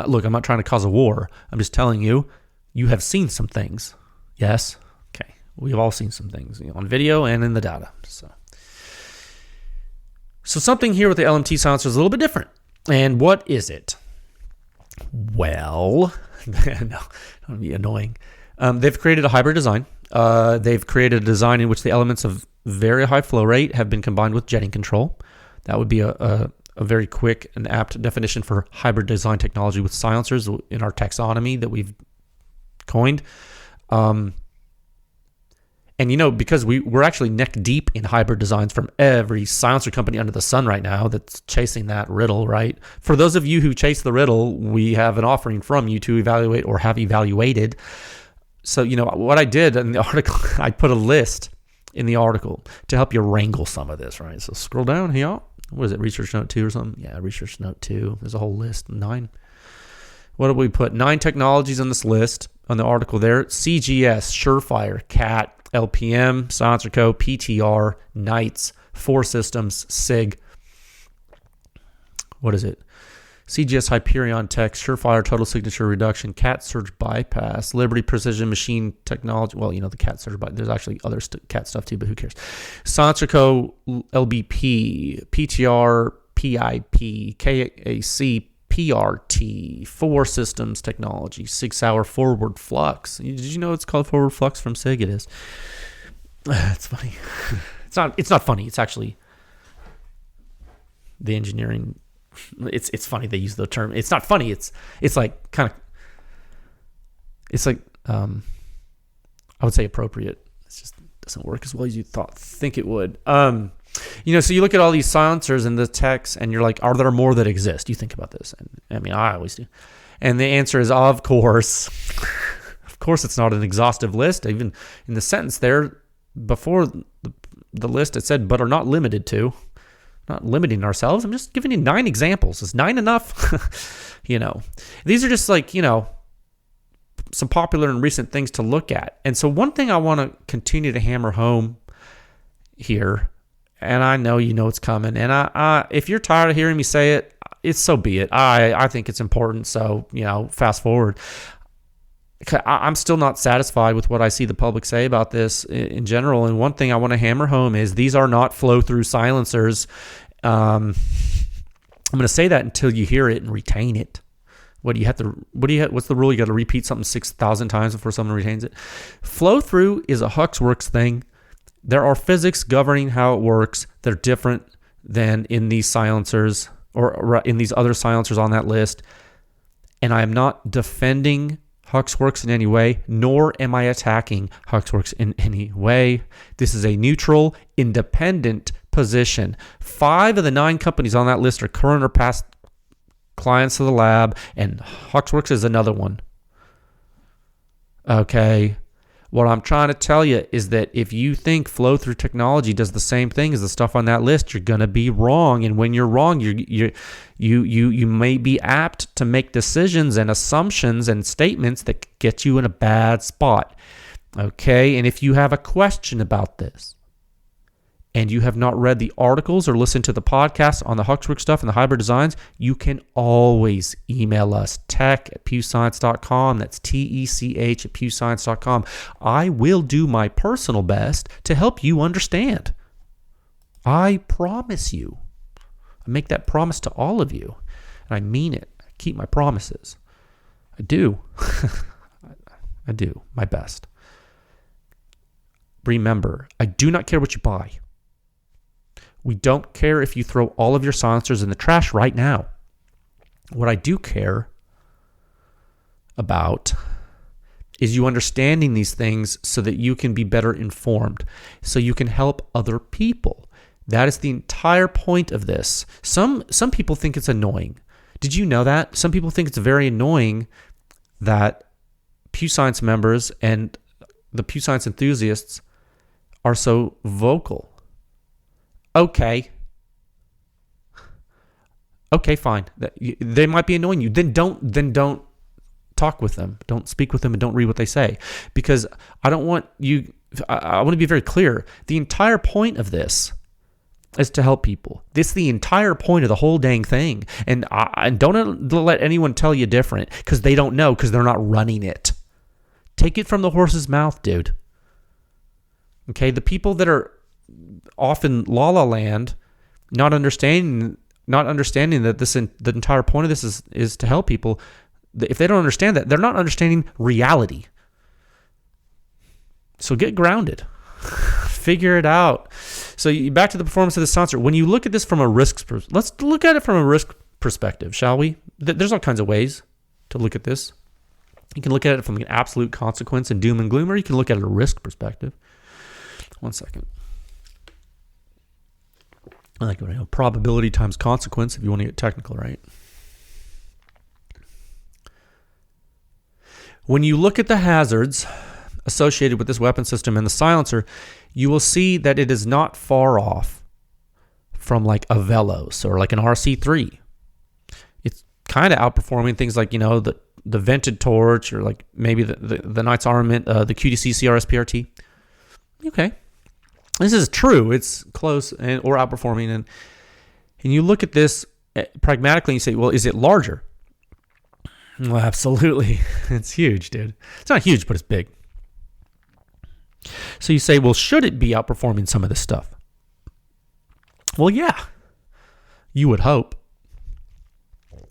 Look, I'm not trying to cause a war. I'm just telling you, you have seen some things. Yes? Okay. We've all seen some things on video and in the data. So something here with the LMT silencer is a little bit different. And what is it? Well, no, don't be annoying. They've created a hybrid design. They've created a design in which the elements of very high flow rate have been combined with jetting control. That would be a very quick and apt definition for hybrid design technology with silencers in our taxonomy that we've coined. And because we're actually neck deep in hybrid designs from every silencer company under the sun right now that's chasing that riddle, right? For those of you who chase the riddle, we have an offering from you to evaluate or have evaluated. So, what I did in the article, I put a list in the article to help you wrangle some of this, right? So scroll down here. What is it, research note 2 or something? Yeah, research note 2. There's a whole list, 9. What did we put? 9 technologies on this list on the article there. CGS, Surefire, CAT, LPM, Silencer Co., PTR, Knights, 4 Systems, SIG. What is it? CGS Hyperion Tech, Surefire Total Signature Reduction, CAT Surge Bypass, Liberty Precision Machine Technology. Well, the CAT Surge Bypass. There's actually other CAT stuff too, but who cares? Silencer Co., LBP, PTR, PIP, KAC, PRT, 4 Systems Technology, 6 Hour Forward Flux. Did you know it's called Forward Flux from SIG? It is. It's funny. It's not funny. It's actually the engineering. It's funny they use the term. It's not funny. It's like kind of. It's like I would say appropriate. It just doesn't work as well as you think it would. So you look at all these silencers and the techs, and you're like, are there more that exist? You think about this, and I always do. And the answer is, of course. Of course, it's not an exhaustive list. Even in the sentence there before the list, it said, but are not limited to. Not limiting ourselves. I'm just giving you 9 examples. Is 9 enough? These are just like, some popular and recent things to look at. And so one thing I want to continue to hammer home here, and I know it's coming, and I if you're tired of hearing me say it, it's so be it. I think it's important. So, fast forward. I'm still not satisfied with what I see the public say about this in general. And one thing I want to hammer home is these are not flow-through silencers. I'm going to say that until you hear it and retain it. What's the rule? You got to repeat something 6,000 times before someone retains it. Flow-through is a Huxworks thing. There are physics governing how it works. They're different than in these silencers or in these other silencers on that list. And I am not defending Huxworks in any way, nor am I attacking Huxworks in any way. This is a neutral, independent position. 5 of the 9 companies on that list are current or past clients of the lab, and Huxworks is another one. Okay. What I'm trying to tell you is that if you think flow through technology does the same thing as the stuff on that list, you're going to be wrong. And when you're wrong, you may be apt to make decisions and assumptions and statements that get you in a bad spot. Okay? And if you have a question about this, and you have not read the articles or listened to the podcast on the Huxwork stuff and the hybrid designs, you can always email us, tech@pewscience.com. That's TECH@pewscience.com. I will do my personal best to help you understand. I promise you. I make that promise to all of you, and I mean it. I keep my promises. I do. I do my best. Remember, I do not care what you buy. We don't care if you throw all of your silencers in the trash right now. What I do care about is you understanding these things so that you can be better informed, so you can help other people. That is the entire point of this. Some people think it's annoying. Did you know that? Some people think it's very annoying that Pew Science members and the Pew Science enthusiasts are so vocal. Okay, fine. They might be annoying you. Then don't talk with them. Don't speak with them and don't read what they say, because I don't want you. I want to be very clear. The entire point of this is to help people. This is the entire point of the whole dang thing. And don't let anyone tell you different, because they don't know, because they're not running it. Take it from the horse's mouth, dude. Okay, the people that are often la la land, not understanding that the entire point of this is to help people. If they don't understand that, they're not understanding reality. So get grounded. Figure it out. So back to the performance of the silencer. When you look at this from a risk, let's look at it from a risk perspective, shall we? There's all kinds of ways to look at this. You can look at it from an absolute consequence and doom and gloom, or you can look at it a risk perspective. One second. I like probability times consequence, if you want to get technical, right? When you look at the hazards associated with this weapon system and the silencer, you will see that it is not far off from like a Velos or like an RC3. It's kind of outperforming things like, the vented torch, or like maybe the Knight's Armament, the QDC CRS PRT. Okay. This is true. It's close or outperforming. And you look at this pragmatically and you say, well, is it larger? Well, absolutely. It's huge, dude. It's not huge, but it's big. So you say, well, should it be outperforming some of this stuff? Well, yeah. You would hope.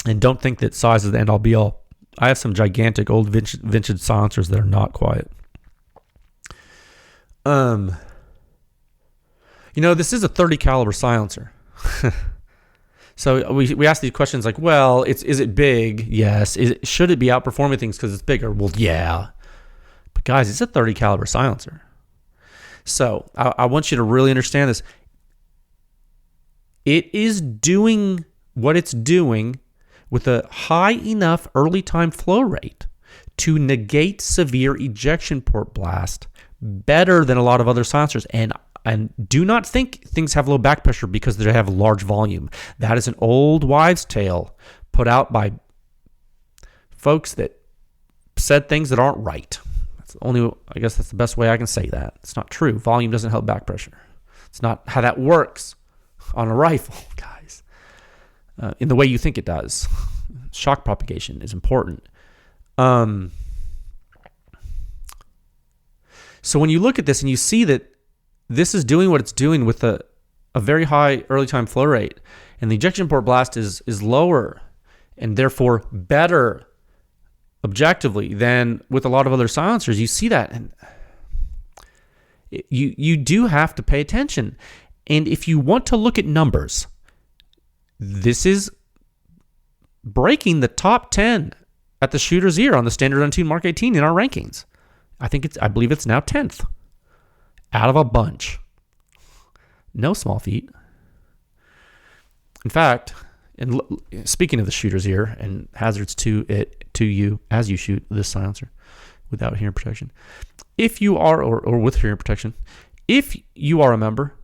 And don't think that size is the end all be all. I have some gigantic old vintage silencers that are not quiet. This is a 30 caliber silencer. So we ask these questions like, well, is it big? Yes. Should it be outperforming things because it's bigger? Well, yeah. But guys, it's a 30 caliber silencer. So I want you to really understand this. It is doing what it's doing with a high enough early time flow rate to negate severe ejection port blast better than a lot of other silencers. And do not think things have low back pressure because they have large volume. That is an old wives' tale put out by folks that said things that aren't right. I guess that's the best way I can say that. It's not true. Volume doesn't help back pressure. It's not how that works on a rifle, guys. In the way you think it does. Shock propagation is important. So when you look at this and you see that this is doing what it's doing with a very high early time flow rate, and the ejection port blast is lower and therefore better objectively than with a lot of other silencers, you see that, and you do have to pay attention. And if you want to look at numbers, this is breaking the top 10 at the shooter's ear on the standard untuned Mark 18 in our rankings. I believe it's now 10th out of a bunch. No small feat. In fact, and speaking of the shooter's ear and hazards to you as you shoot this silencer, without hearing protection. If you are, or with hearing protection, if you are a member,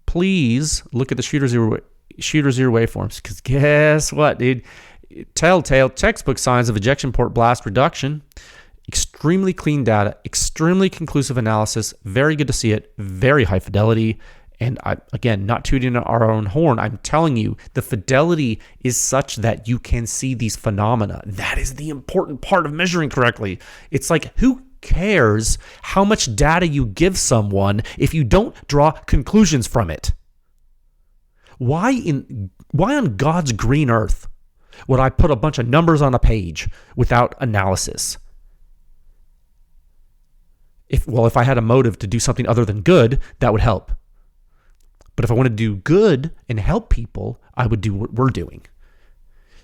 please look at the shooter zero waveforms, because guess what, dude? Telltale textbook signs of ejection port blast reduction. Extremely clean data, extremely conclusive analysis, very good to see it, very high fidelity. And again, not tooting our own horn, I'm telling you, the fidelity is such that you can see these phenomena. That is the important part of measuring correctly. It's like, who cares how much data you give someone if you don't draw conclusions from it? Why on God's green earth would I put a bunch of numbers on a page without analysis? If I had a motive to do something other than good, that would help. But if I want to do good and help people, I would do what we're doing.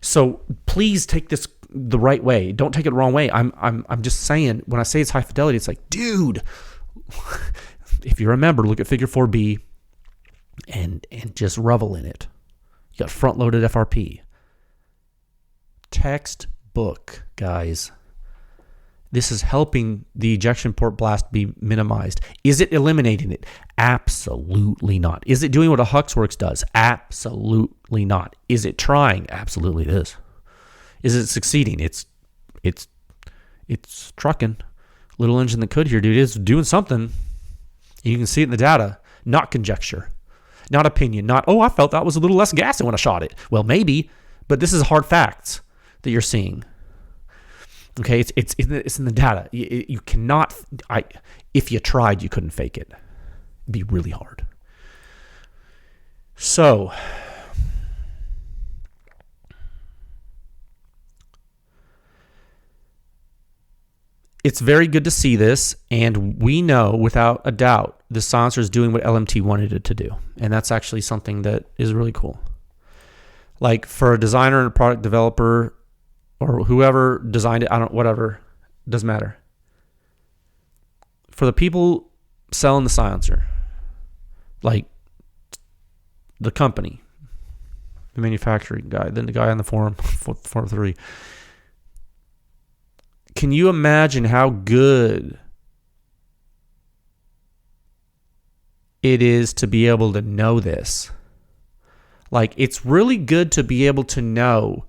So please take this the right way. Don't take it the wrong way. I'm just saying, when I say it's high fidelity, it's like, dude, if you remember, look at figure 4B and just revel in it. You got front-loaded FRP. Textbook, guys. This is helping the ejection port blast be minimized. Is it eliminating it? Absolutely not. Is it doing what a Huxworks does? Absolutely not. Is it trying? Absolutely it is. Is it succeeding? It's trucking. Little engine that could here, dude. It's doing something. You can see it in the data. Not conjecture. Not opinion. Not, I felt that was a little less gassy when I shot it. Well, maybe, but this is hard facts that you're seeing. Okay, it's in the data. You cannot. If you tried, you couldn't fake it. It'd be really hard. So, it's very good to see this, and we know without a doubt the silencer is doing what LMT wanted it to do, and that's actually something that is really cool. Like for a designer and a product developer, or whoever designed it, whatever, doesn't matter. For the people selling the silencer, like the company, the manufacturing guy, then the guy on the forum, Form 3, can you imagine how good it is to be able to know this? Like, it's really good to be able to know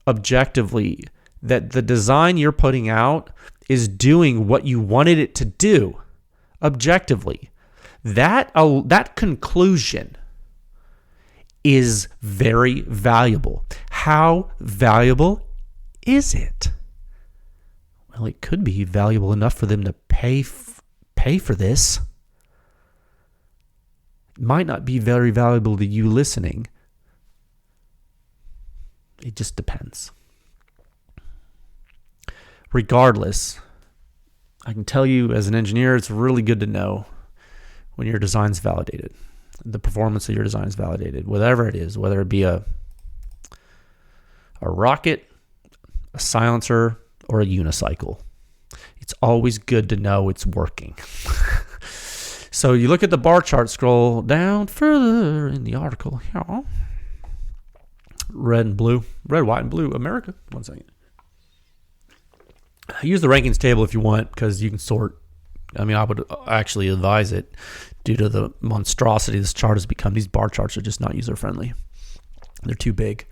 objectively that the design you're putting out is doing what you wanted it to do objectively. That conclusion is very valuable. How valuable is it? Well, it could be valuable enough for them to pay for this. It might not be very valuable to you listening. It just depends. Regardless, I can tell you as an engineer, it's really good to know when your design's validated. The performance of your design is validated, whatever it is, whether it be a rocket, a silencer, or a unicycle. It's always good to know it's working. So you look at the bar chart, scroll down further in the article. Yeah. Red, white, and blue, America. One second. Use the rankings table if you want, because you can sort. I mean, I would actually advise it due to the monstrosity this chart has become. These bar charts are just not user-friendly. They're too big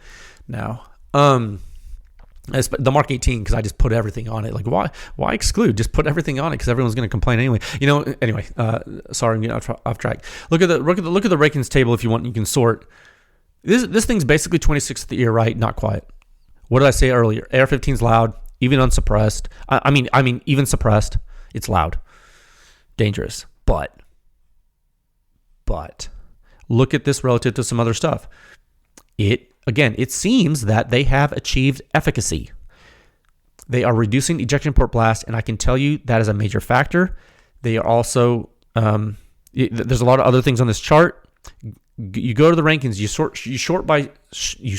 now. The Mark 18, because I just put everything on it. Like, why exclude? Just put everything on it, because everyone's going to complain anyway. Anyway, sorry, I'm getting off track. Look at the rankings table if you want. You can sort. This thing's basically 26th of the year, right? Not quite. What did I say earlier? AR-15's loud, even unsuppressed. I mean, even suppressed, it's loud, dangerous. But look at this relative to some other stuff. It seems that they have achieved efficacy. They are reducing ejection port blast, and I can tell you that is a major factor. They are also there's a lot of other things on this chart. You go to the rankings. You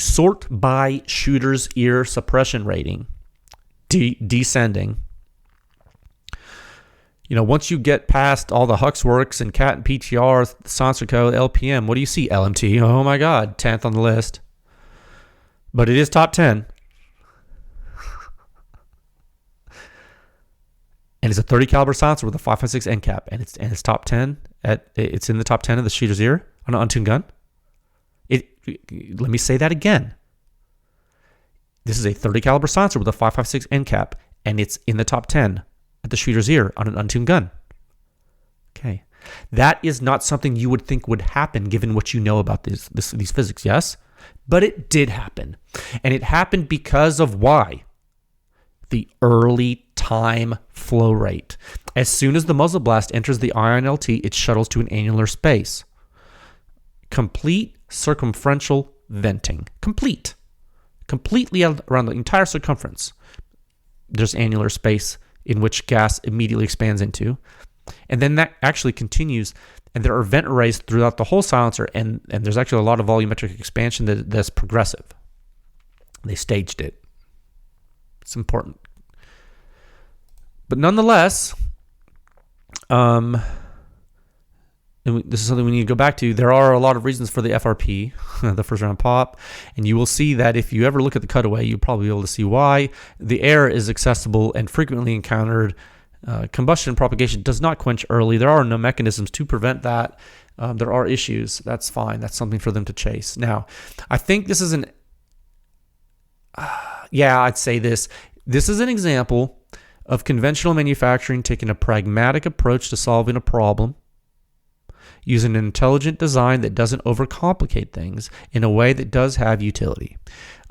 sort by shooter's ear suppression rating, descending. Once you get past all the Huxworks and CAT and PTR, Silencer Code, LPM, what do you see? LMT. Oh my God, 10th on the list. But it is top 10. and it's a 30 caliber silencer with a 5.56 end cap, and it's top 10 it's in the top 10 of the shooter's ear on an untuned gun. Let me say that again. This is a 30 caliber silencer with a 5.56 end cap, and it's in the top 10 at the shooter's ear on an untuned gun. Okay. That is not something you would think would happen given what you know about these physics, yes? But it did happen. And it happened because of why? The early time flow rate. As soon as the muzzle blast enters the ion LT, it shuttles to an annular space. Complete circumferential venting. Completely around the entire circumference. There's annular space in which gas immediately expands into. And then that actually continues, and there are vent arrays throughout the whole silencer, and there's actually a lot of volumetric expansion that's progressive. They staged it. It's important. But nonetheless, and this is something we need to go back to. There are a lot of reasons for the FRP, the first round pop, and you will see that if you ever look at the cutaway, you'll probably be able to see why. The air is accessible and frequently encountered. Combustion propagation does not quench early. There are no mechanisms to prevent that. There are issues. That's fine. That's something for them to chase. Now, I think this is I'd say this. This is an example of conventional manufacturing taking a pragmatic approach to solving a problem, using an intelligent design that doesn't overcomplicate things in a way that does have utility.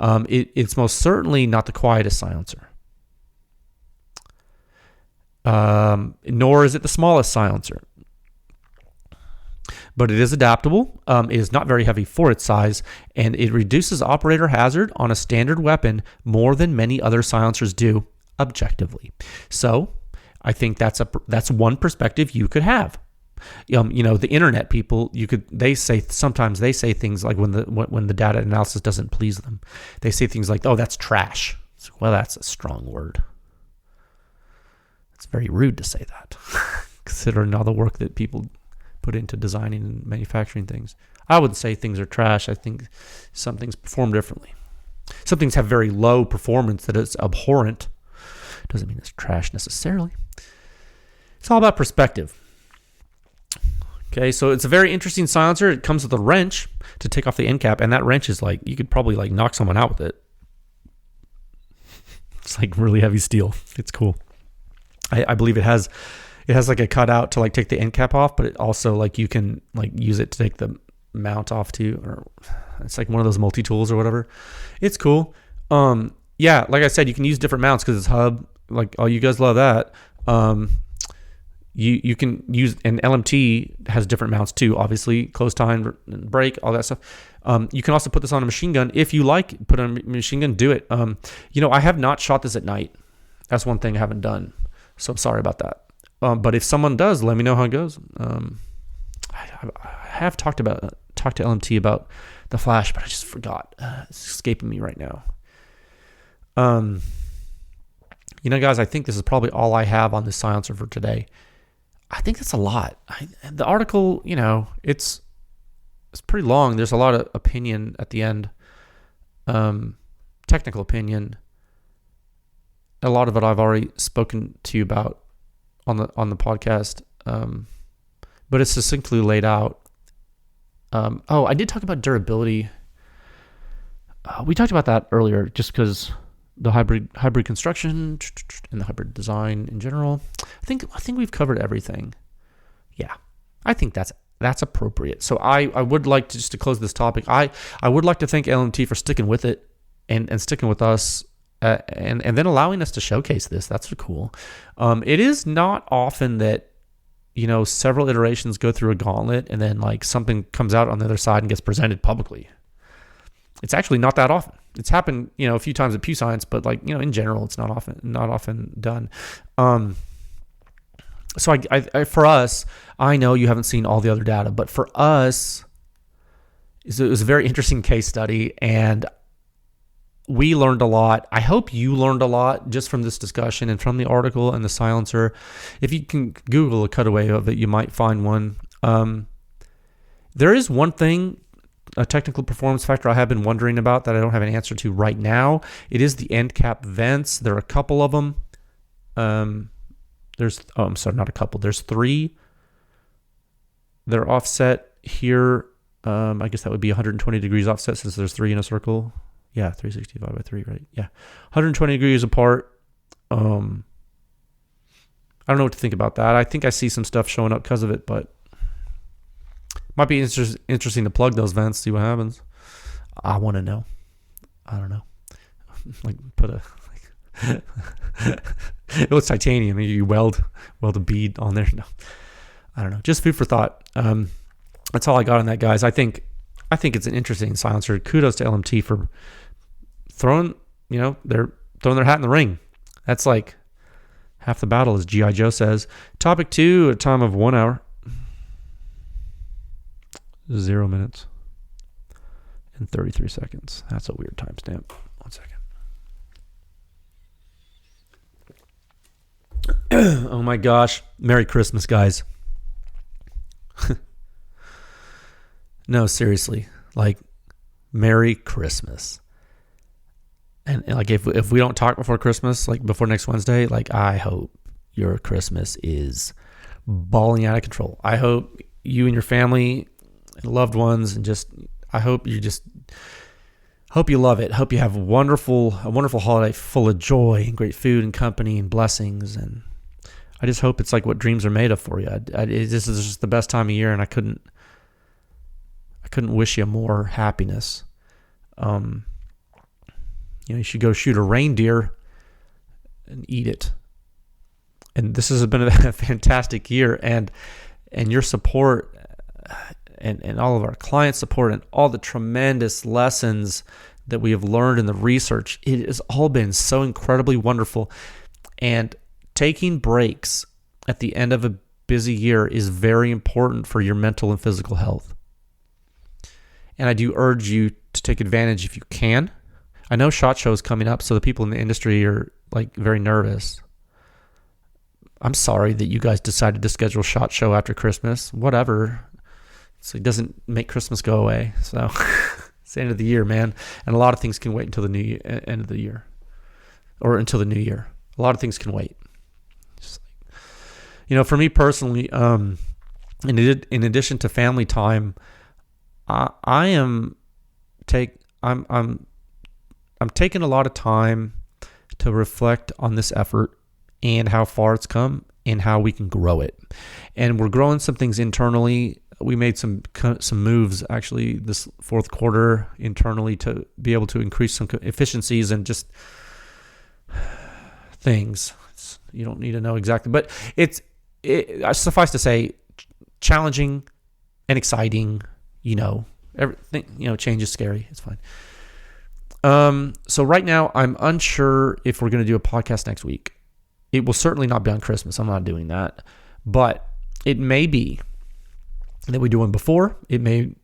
It's most certainly not the quietest silencer. Nor is it the smallest silencer. But it is adaptable, it is not very heavy for its size, and it reduces operator hazard on a standard weapon more than many other silencers do objectively. So I think that's one perspective you could have. The internet people, sometimes they say things like when the data analysis doesn't please them, they say things like, "Oh, that's trash." Well, that's a strong word. It's very rude to say that, considering all the work that people put into designing and manufacturing things. I wouldn't say things are trash. I think some things perform differently. Some things have very low performance that is abhorrent. Doesn't mean it's trash necessarily. It's all about perspective. Okay, so it's a very interesting silencer. It comes with a wrench to take off the end cap, and that wrench is like, you could probably like knock someone out with it. It's like really heavy steel. It's cool. I believe it has like a cutout to like take the end cap off, but it also like you can like use it to take the mount off too, or it's like one of those multi-tools or whatever. It's cool. Yeah, like I said, you can use different mounts because it's hub. Like, oh, you guys love that. You can use, and LMT has different mounts too, obviously, close time, brake, all that stuff. You can also put this on a machine gun. If you like, put on a machine gun, do it. I have not shot this at night. That's one thing I haven't done. So I'm sorry about that. But if someone does, let me know how it goes. I have talked to LMT about the flash, but I just forgot. It's escaping me right now. Guys, I think this is probably all I have on this silencer for today. I think that's a lot. The article, it's pretty long. There's a lot of opinion at the end, technical opinion. A lot of it I've already spoken to you about on the podcast, but it's succinctly laid out. I did talk about durability. We talked about that earlier, just because the hybrid construction and the hybrid design in general. I think we've covered everything. Yeah, I think that's appropriate. So I would like to, just to close this topic, I would like to thank LMT for sticking with it and sticking with us. And then allowing us to showcase this. That's cool. It is not often that, several iterations go through a gauntlet and then like something comes out on the other side and gets presented publicly. It's actually not that often. It's happened, a few times at Pew Science, but like, in general, it's not often done. So I for us, I know you haven't seen all the other data, but for us, it was a very interesting case study, and we learned a lot. I hope you learned a lot just from this discussion and from the article and the silencer. If you can Google a cutaway of it, you might find one. There is one thing, a technical performance factor I have been wondering about that I don't have an answer to right now. It is the end cap vents. There are a couple of them. I'm sorry, not a couple. There's 3. They're offset here. I guess that would be 120 degrees offset since there's 3 in a circle. Yeah, 365 by 3, right? Yeah. 120 degrees apart. I don't know what to think about that. I think I see some stuff showing up because of it, but might be interesting to plug those vents, see what happens. I want to know. I don't know. Like put a it was titanium. You weld a bead on there. No, I don't know. Just food for thought. That's all I got on that, guys. I think it's an interesting silencer. Kudos to LMT for throwing their hat in the ring. That's like half the battle, as G.I. Joe says. Topic 2, a time of 1 hour, 0 minutes, and 33 seconds. That's a weird timestamp. 1 second. Oh my gosh. Merry Christmas, guys. No, seriously. Like, Merry Christmas. And like, if we don't talk before Christmas, like before next Wednesday, like, I hope your Christmas is balling out of control. I hope you and your family and loved ones, and I hope you love it. Hope you have a wonderful holiday full of joy and great food and company and blessings. And I just hope it's like what dreams are made of for you. This is just the best time of year, and I couldn't wish you more happiness. You should go shoot a reindeer and eat it. And this has been a fantastic year, and your support and all of our client support and all the tremendous lessons that we have learned in the research, it has all been so incredibly wonderful. And taking breaks at the end of a busy year is very important for your mental and physical health. And I do urge you to take advantage if you can. I know SHOT Show is coming up, so the people in the industry are like very nervous. I'm sorry that you guys decided to schedule SHOT Show after Christmas. Whatever. So it doesn't make Christmas go away. So it's the end of the year, man. And a lot of things can wait until the end of the year. Or until the new year. A lot of things can wait. Just like, for me personally, in addition to family time, I'm taking a lot of time to reflect on this effort and how far it's come and how we can grow it. And we're growing some things internally. We made some moves actually this fourth quarter internally to be able to increase some efficiencies and just things. You don't need to know exactly, but it suffice to say, challenging and exciting. Everything. Change is scary. It's fine. So right now, I'm unsure if we're going to do a podcast next week. It will certainly not be on Christmas. I'm not doing that. But it may be that we do one before. It may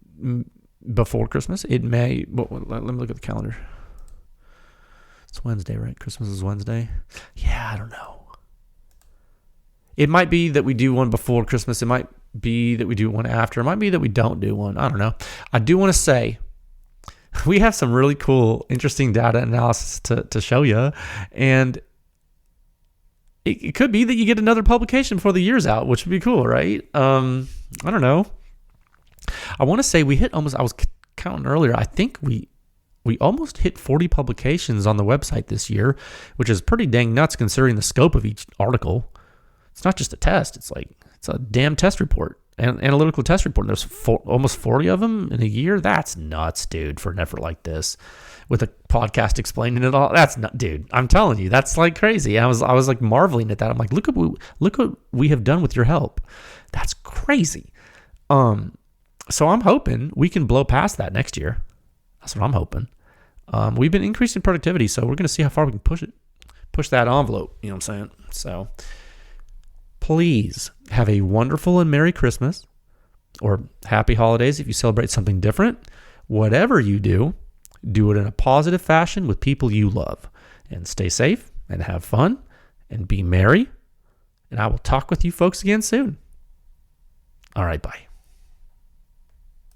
before Christmas. It may. Let me look at the calendar. It's Wednesday, right? Christmas is Wednesday. Yeah, I don't know. It might be that we do one before Christmas. It might be that we do one after. It might be that we don't do one. I don't know. I do want to say, we have some really cool, interesting data analysis to show you. And it could be that you get another publication before the year's out, which would be cool, right? I don't know. I want to say we hit almost, I was counting earlier, I think we almost hit 40 publications on the website this year, which is pretty dang nuts considering the scope of each article. It's not just a test. It's a damn test report. An analytical test report. There's almost 40 of them in a year. That's nuts, dude, for an effort like this. With a podcast explaining it all. That's not, dude. I'm telling you, that's like crazy. I was like marveling at that. I'm like, look what we have done with your help. That's crazy. So I'm hoping we can blow past that next year. That's what I'm hoping. We've been increasing productivity, so we're going to see how far we can push that envelope. You know what I'm saying? So please have a wonderful and Merry Christmas or Happy Holidays if you celebrate something different. Whatever you do it in a positive fashion with people you love. And stay safe and have fun and be merry. And I will talk with you folks again soon. All right, bye.